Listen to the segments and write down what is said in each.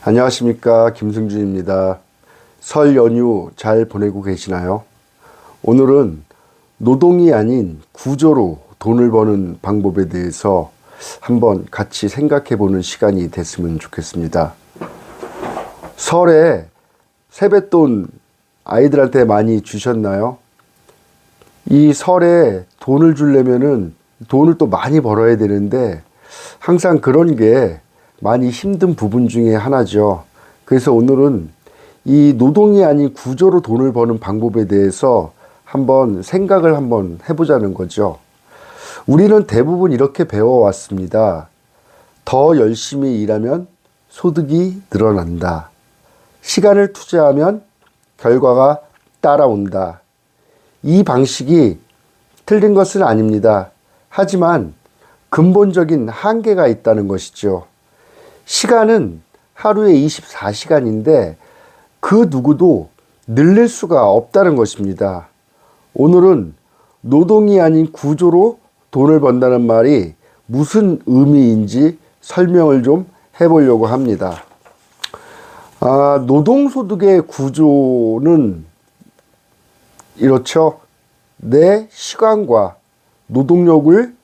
안녕하십니까, 김승준입니다. 설 연휴 잘 보내고 계시나요? 오늘은 노동이 아닌 구조로 돈을 버는 방법에 대해서 한번 같이 생각해 보는 시간이 됐으면 좋겠습니다. 설에 세뱃돈 아이들한테 많이 주셨나요? 이 설에 돈을 주려면은 돈을 또 많이 벌어야 되는데 항상 그런 게 많이 힘든 부분 중에 하나죠. 그래서 오늘은 이 노동이 아닌 구조로 돈을 버는 방법에 대해서 한번 생각을 한번 해보자는 거죠. 우리는 대부분 이렇게 배워왔습니다. 더 열심히 일하면 소득이 늘어난다. 시간을 투자하면 결과가 따라온다. 이 방식이 틀린 것은 아닙니다. 하지만 근본적인 한계가 있다는 것이죠. 시간은 하루에 24시간인데 그 누구도 늘릴 수가 없다는 것입니다. 오늘은 노동이 아닌 구조로 돈을 번다는 말이 무슨 의미인지 설명을 좀 해보려고 합니다. 노동소득의 구조는 이렇죠. 내 시간과 노동력을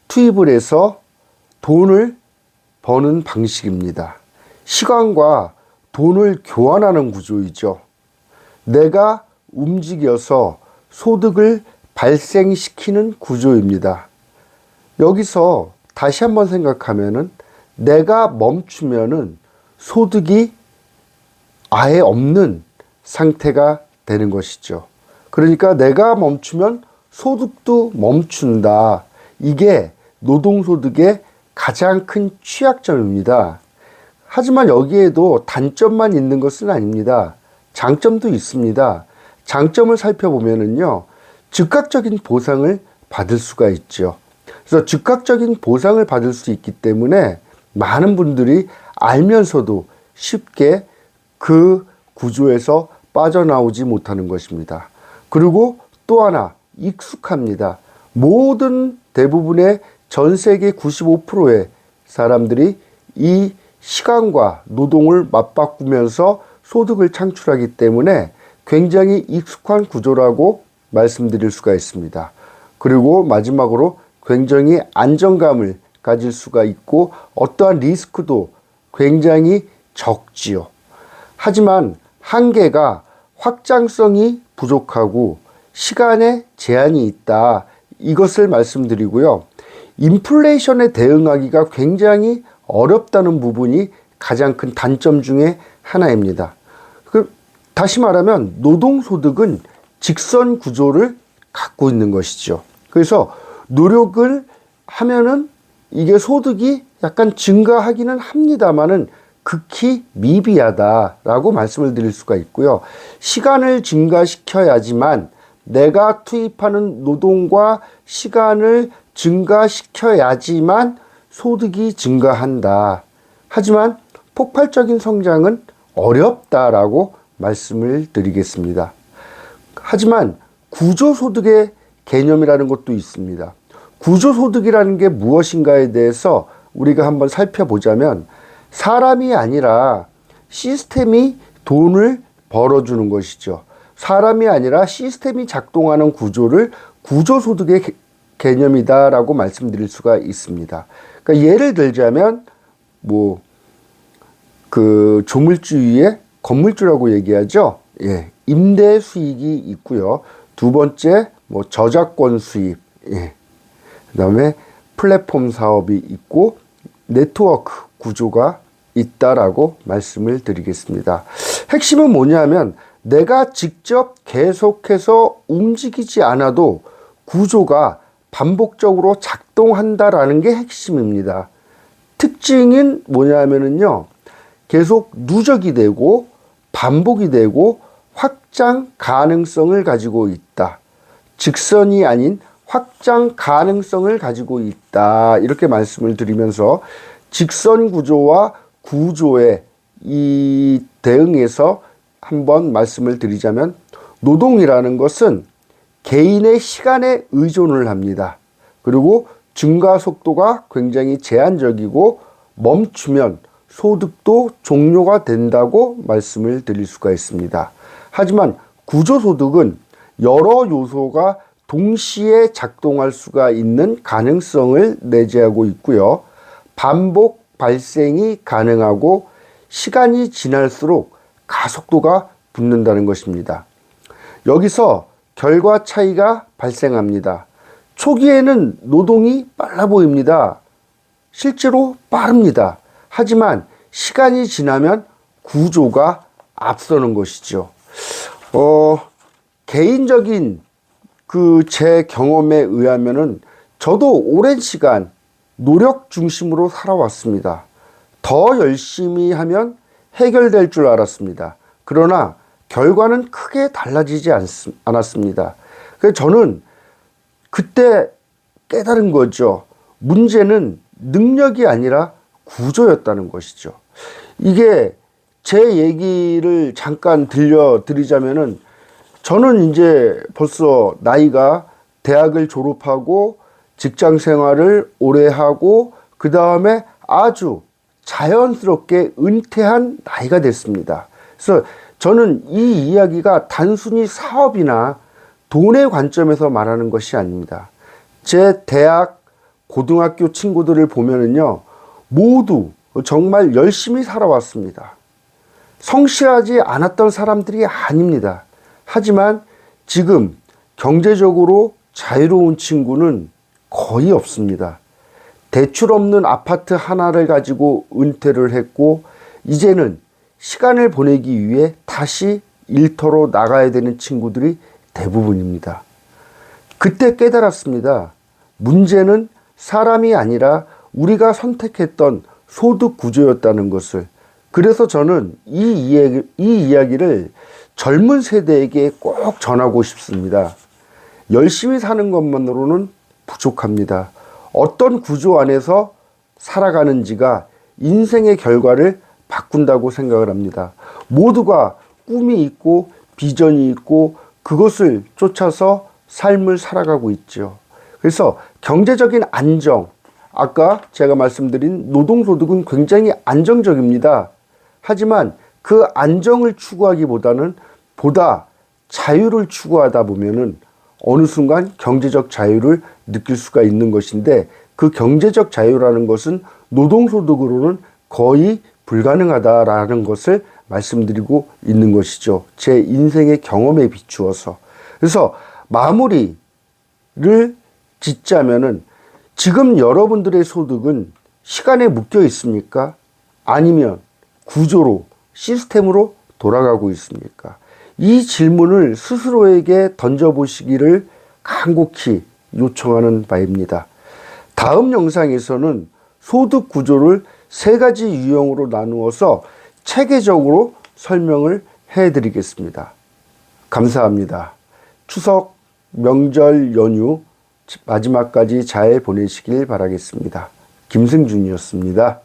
투입을 해서 돈을 버는 방식입니다. 시간과 돈을 교환하는 구조이죠. 내가 움직여서 소득을 발생시키는 구조입니다. 여기서 다시 한번 생각하면은 내가 멈추면은 소득이 아예 없는 상태가 되는 것이죠. 그러니까 내가 멈추면 소득도 멈춘다. 이게 노동소득의 가장 큰 취약점입니다. 하지만 여기에도 단점만 있는 것은 아닙니다. 장점도 있습니다. 장점을 살펴보면은요, 즉각적인 보상을 받을 수가 있죠. 그래서 즉각적인 보상을 받을 수 있기 때문에 많은 분들이 알면서도 쉽게 그 구조에서 빠져나오지 못하는 것입니다. 그리고 또 하나, 익숙합니다. 모든 대부분의 전 세계 95%의 사람들이 이 시간과 노동을 맞바꾸면서 소득을 창출하기 때문에 굉장히 익숙한 구조라고 말씀드릴 수가 있습니다. 그리고 마지막으로 굉장히 안정감을 가질 수가 있고 어떠한 리스크도 굉장히 적지요. 하지만 한계가 확장성이 부족하고 시간에 제한이 있다. 이것을 말씀드리고요. 인플레이션에 대응하기가 굉장히 어렵다는 부분이 가장 큰 단점 중에 하나입니다. 다시 말하면 노동소득은 직선 구조를 갖고 있는 것이죠. 그래서 노력을 하면은 이게 소득이 약간 증가하기는 합니다만은 극히 미비하다라고 말씀을 드릴 수가 있고요. 시간을 증가시켜야지만 내가 투입하는 노동과 시간을 증가시켜야지만 소득이 증가한다. 하지만 폭발적인 성장은 어렵다라고 말씀을 드리겠습니다. 하지만 구조소득의 개념이라는 것도 있습니다. 구조소득이라는 게 무엇인가에 대해서 우리가 한번 살펴보자면 사람이 아니라 시스템이 돈을 벌어주는 것이죠. 사람이 아니라 시스템이 작동하는 구조를 구조소득의 개념이다라고 말씀드릴 수가 있습니다. 그러니까 예를 들자면 조물주 위에 건물주라고 얘기하죠. 예, 임대 수익이 있고요. 두 번째 저작권 수입, 그다음에 플랫폼 사업이 있고 네트워크 구조가 있다라고 말씀을 드리겠습니다. 핵심은 뭐냐면 내가 직접 계속해서 움직이지 않아도 구조가 반복적으로 작동한다라는 게 핵심입니다. 특징은 뭐냐면은요, 계속 누적이 되고 반복이 되고 확장 가능성을 가지고 있다. 직선이 아닌 확장 가능성을 가지고 있다. 이렇게 말씀을 드리면서 직선 구조와 구조에 이 대응해서 한번 말씀을 드리자면 노동이라는 것은 개인의 시간에 의존을 합니다. 그리고 증가 속도가 굉장히 제한적이고 멈추면 소득도 종료가 된다고 말씀을 드릴 수가 있습니다. 하지만 구조소득은 여러 요소가 동시에 작동할 수가 있는 가능성을 내재하고 있고요. 반복 발생이 가능하고 시간이 지날수록 가속도가 붙는다는 것입니다. 여기서 결과 차이가 발생합니다. 초기에는 노동이 빨라 보입니다. 실제로 빠릅니다. 하지만 시간이 지나면 구조가 앞서는 것이죠. 개인적인 제 경험에 의하면은 저도 오랜 시간 노력 중심으로 살아왔습니다. 더 열심히 하면 해결될 줄 알았습니다. 그러나 결과는 크게 달라지지 않았습니다. 그래서 저는 그때 깨달은 거죠. 문제는 능력이 아니라 구조였다는 것이죠. 이게 제 얘기를 잠깐 들려드리자면은 저는 이제 벌써 나이가 대학을 졸업하고 직장 생활을 오래 하고 그 다음에 아주 자연스럽게 은퇴한 나이가 됐습니다. 그래서 저는 이 이야기가 단순히 사업이나 돈의 관점에서 말하는 것이 아닙니다. 제 대학, 고등학교 친구들을 보면은요, 모두 정말 열심히 살아왔습니다. 성실하지 않았던 사람들이 아닙니다. 하지만 지금 경제적으로 자유로운 친구는 거의 없습니다. 대출 없는 아파트 하나를 가지고 은퇴를 했고 이제는 시간을 보내기 위해 다시 일터로 나가야 되는 친구들이 대부분입니다. 그때 깨달았습니다. 문제는 사람이 아니라 우리가 선택했던 소득 구조였다는 것을. 그래서 저는 이 이야기를 젊은 세대에게 꼭 전하고 싶습니다. 열심히 사는 것만으로는 부족합니다. 어떤 구조 안에서 살아가는지가 인생의 결과를 바꾼다고 생각을 합니다. 모두가 꿈이 있고 비전이 있고 그것을 쫓아서 삶을 살아가고 있죠. 그래서 경제적인 안정, 아까 제가 말씀드린 노동소득은 굉장히 안정적입니다. 하지만 그 안정을 추구하기보다는 보다 자유를 추구하다 보면은 어느 순간 경제적 자유를 느낄 수가 있는 것인데 그 경제적 자유라는 것은 노동소득으로는 거의 불가능하다라는 것을 말씀드리고 있는 것이죠. 제 인생의 경험에 비추어서. 그래서 마무리를 짓자면은 지금 여러분들의 소득은 시간에 묶여 있습니까? 아니면 구조로, 시스템으로 돌아가고 있습니까? 이 질문을 스스로에게 던져보시기를 간곡히 요청하는 바입니다. 다음 영상에서는 소득 구조를 3가지 유형으로 나누어서 체계적으로 설명을 해드리겠습니다. 감사합니다. 추석 명절 연휴 마지막까지 잘 보내시길 바라겠습니다. 김승준이었습니다.